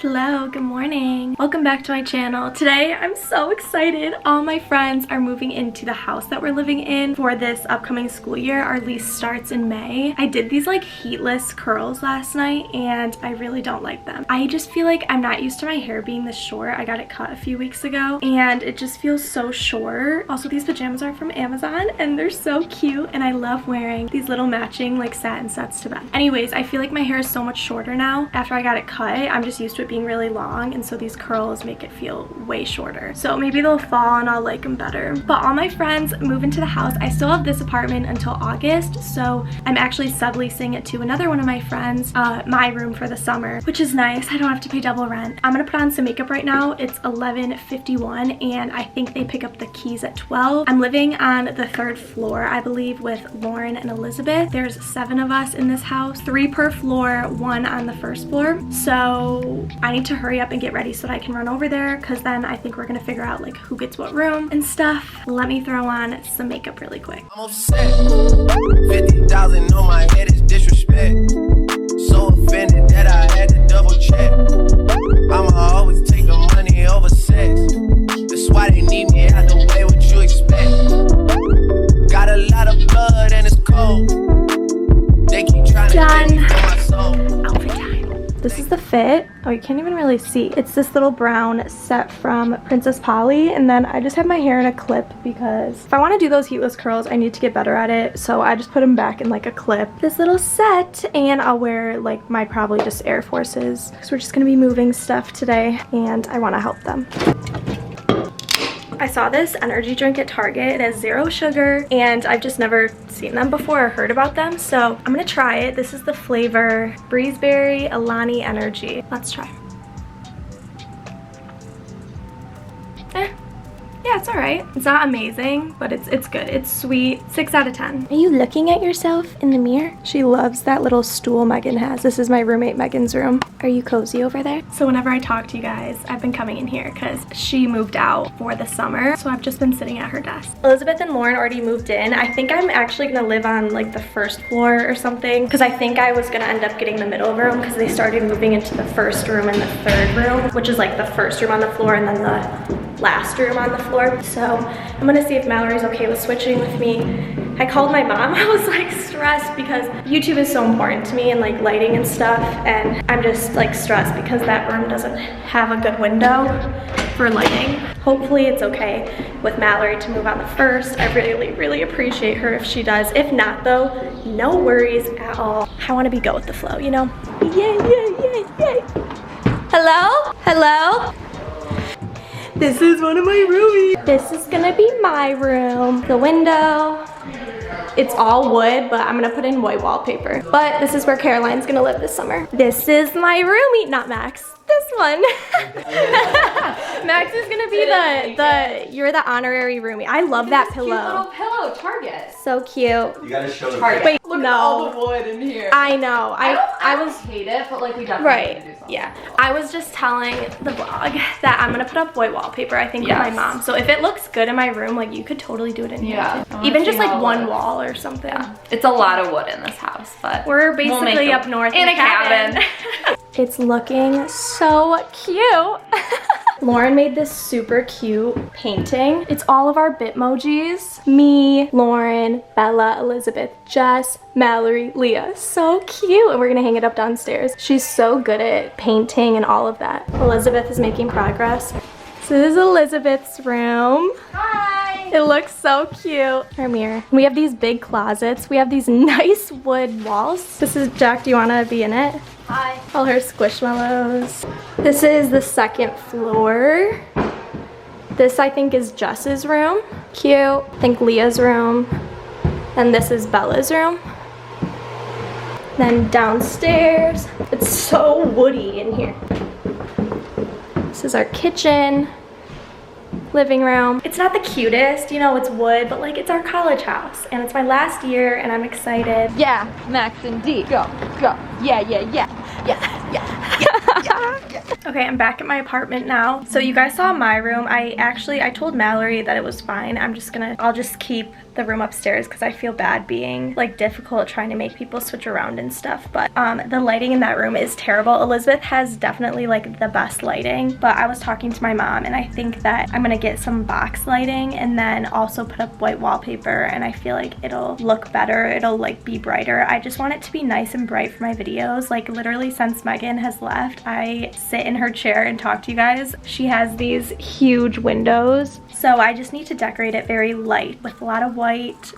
Hello, good morning. Welcome back to my channel. Today, I'm so excited. All my friends are moving into the house that we're living in for this upcoming school year. Our lease starts in May. I did these like heatless curls last night and I really don't like them. I just feel like I'm not used to my hair being this short. I got it cut a few weeks ago and it just feels so short. Also, these pajamas are from Amazon and they're so cute and I love wearing these little matching like satin sets to bed. Anyways, I feel like my hair is so much shorter now. After I got it cut, I'm just used to it being really long, and so these curls make it feel way shorter. So maybe they'll fall and I'll like them better. But all my friends move into the house. I still have this apartment until August, so I'm actually subleasing it to another one of my friends, my room for the summer, which is nice. I don't have to pay double rent. I'm gonna put on some makeup right now. It's 11:51 and I think they pick up the keys at 12. I'm living on the 3rd floor, I believe, with Lauren and Elizabeth. There's 7 of us in this house, 3 per floor, 1 on the 1st floor. So I need to hurry up and get ready so that I can run over there, because then I think we're gonna figure out like who gets what room and stuff. Let me throw on some makeup really quick. I'm upset. 50,000 on my head is disrespect. So offended that I had to double check. I'ma always take the money over sex. That's why they need me out the way, what you expect. Got a lot of blood and it's cold. They keep trying to take me from my soul. Outfit time. This is the fit. Oh, you can't even really see. It's this little brown set from Princess Polly, and then I just have my hair in a clip because if I want to do those heatless curls, I need to get better at it. So I just put them back in like a clip. This little set, and I'll wear like my probably just Air Forces because we're just gonna be moving stuff today, and I want to help them. I saw this energy drink at Target. It has 0 sugar and I've just never seen them before or heard about them. So I'm gonna try it. This is the flavor Breezeberry Alani Energy. Let's try. Yeah, it's all right. It's not amazing, but it's good. It's sweet. 6 out of 10. Are you looking at yourself in the mirror? She loves that little stool Megan has. This is my roommate Megan's room. Are you cozy over there? So whenever I talk to you guys, I've been coming in here because she moved out for the summer. So I've just been sitting at her desk. Elizabeth and Lauren already moved in. I think I'm actually gonna live on like the 1st floor or something, because I think I was gonna end up getting the middle room because they started moving into the 1st room and the 3rd room, which is like the 1st room on the floor and then the last room on the floor. So I'm gonna see if Mallory's okay with switching with me. I called my mom. I was like stressed because YouTube is so important to me and like lighting and stuff, and I'm just like stressed because that room doesn't have a good window for lighting. Hopefully it's okay with Mallory to move on the 1st. I really appreciate her if she does. If not though, no worries at all. I want to be go with the flow, you know? Yay. Hello? Hello? This is one of my roomies. This is gonna be my room. The window, it's all wood, but I'm gonna put in white wallpaper. But this is where Caroline's gonna live this summer. This is my roomie, not Max, this one. Max is gonna be you're the honorary roomie. I love that pillow. Cute little pillow, Target. So cute. You gotta show them. Target. Wait, Look no. at all the wood in here. I know. I was hate it, but like we definitely right. need to do something. Yeah. I was just telling the vlog that I'm gonna put up white wallpaper, I think, with my mom. So if it looks good in my room, like you could totally do it in here too. Even just like one wall or something. Yeah. It's a lot of wood in this house, but we're basically up north in a cabin. It's looking so cute. Lauren made this super cute painting. It's all of our Bitmojis. Me, Lauren, Bella, Elizabeth, Jess, Mallory, Leah. So cute. And we're gonna hang it up downstairs. She's so good at painting and all of that. Elizabeth is making progress. So this is Elizabeth's room. Hi. It looks so cute. Our mirror. We have these big closets. We have these nice wood walls. This is Jack. Do you wanna be in it? Hi. All her squishmallows. This is the 2nd floor. This I think is Jess's room. Cute. I think Leah's room. And this is Bella's room. Then downstairs, it's so woody in here. This is our kitchen, living room. It's not the cutest, you know, it's wood, but like it's our college house and it's my last year and I'm excited. Yeah, Max and D. Go. Yeah. Okay, I'm back at my apartment now. So you guys saw my room. I told Mallory that it was fine. I'll just keep the room upstairs because I feel bad being like difficult trying to make people switch around and stuff. But the lighting in that room is terrible. Elizabeth has definitely like the best lighting, but I was talking to my mom and I think that I'm gonna get some box lighting and then also put up white wallpaper, and I feel like it'll look better. It'll like be brighter. I just want it to be nice and bright for my videos. Like literally since Megan has left, I sit in her chair and talk to you guys. She has these huge windows, so I just need to decorate it very light with a lot of white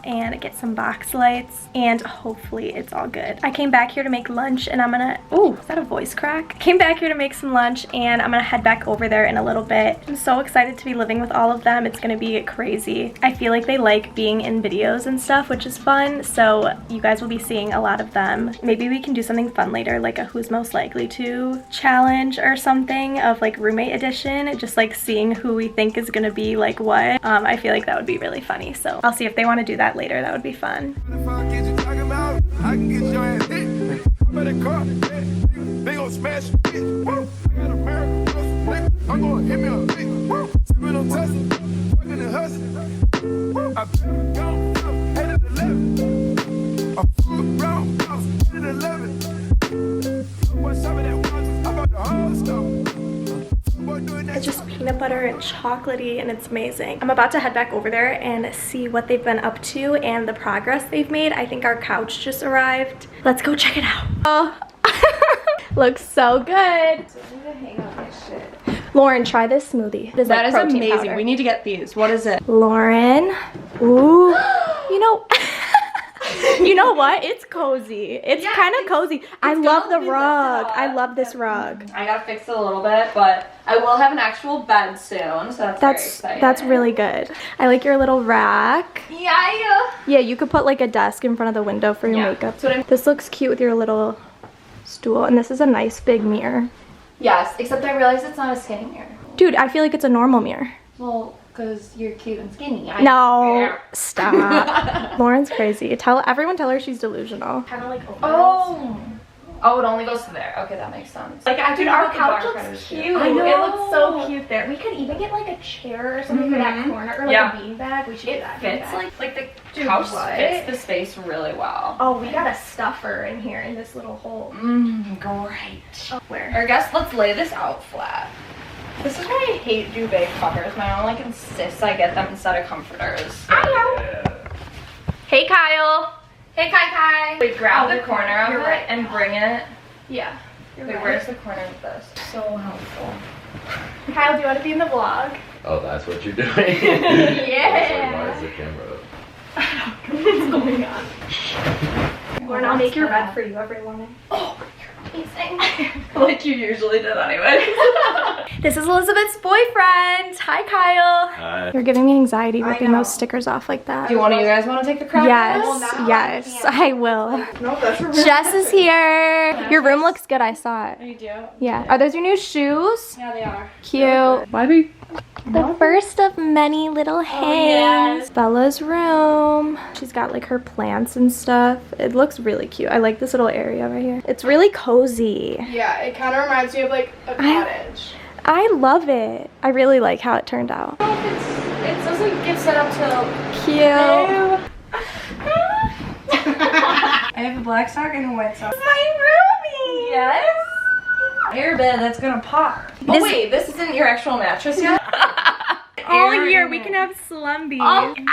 and get some box lights, and hopefully it's all good. I came back here to make lunch and I'm gonna, oh, is that a voice crack? Came back here to make some lunch and I'm gonna head back over there in a little bit. I'm so excited to be living with all of them. It's gonna be crazy. I feel like they like being in videos and stuff, which is fun, so you guys will be seeing a lot of them. Maybe we can do something fun later, like a who's most likely to challenge or something of like roommate edition, just like seeing who we think is gonna be like what. I feel like that would be really funny, so I'll see if they want to do that later. That would be fun. It's just peanut butter and chocolatey and it's amazing. I'm about to head back over there and see what they've been up to and the progress they've made. I think our couch just arrived. Let's go check it out. Oh, looks so good. Lauren, try this smoothie. That is amazing. Powder. We need to get these. What is it? Lauren, ooh, you know what? It's cozy. It's kind of cozy. I love the rug. I love this rug. I gotta fix it a little bit, but I will have an actual bed soon, so that's very exciting. That's really good. I like your little rack. Yeah. Yeah, you could put like a desk in front of the window for your makeup. This looks cute with your little stool, and this is a nice big mirror. Yes, except I realize it's not a skinny mirror. Dude, I feel like it's a normal mirror. Well, because you're cute and skinny. No, stop. Lauren's crazy. Everyone tell her she's delusional. Kind of like oh, it only goes to there. Okay, that makes sense. Like, dude, our couch looks cute. I know. It looks so cute there. We could even get like a chair or something for that corner, or like a beanbag. We should do that. It fits like the couch fits the space really well. Oh, we got a stuffer in here in this little hole. Great. Oh, where? Or I guess let's lay this out flat. This is why I hate duvet covers. My mom like insists I get them instead of comforters. I know. Hey Kyle. Hey Kai. Wait, grab the corner of it and bring it. Yeah. Wait, where's the corner of this? So helpful. Kyle, do you want to be in the vlog? Oh, that's what you're doing? Yeah. Why is the camera up? I don't know what's going on. Lauren, I'll make your bed for you every morning. Oh, you're amazing. Like you usually did anyway. This is Elizabeth's boyfriend. Hi, Kyle. Hi. You're giving me anxiety ripping those stickers off like that. Do you guys want to take the crack? Yes, I will. No, that's for Jess is here. Your room looks good. I saw it. You do? Yeah. Are those your new shoes? Yeah, they are. Cute. Why be? The first of many little hangs. Bella's room. She's got like her plants and stuff. It looks really cute. I like this little area right here. It's really cozy. Yeah, it kind of reminds me of like a cottage. I love it. I really like how it turned out. It doesn't get set up till Cute. I have a black sock and a white sock. My roomie. yes. Air bed that's gonna pop. Oh wait, this isn't your actual mattress yet? All year we can have slumbies. Okay.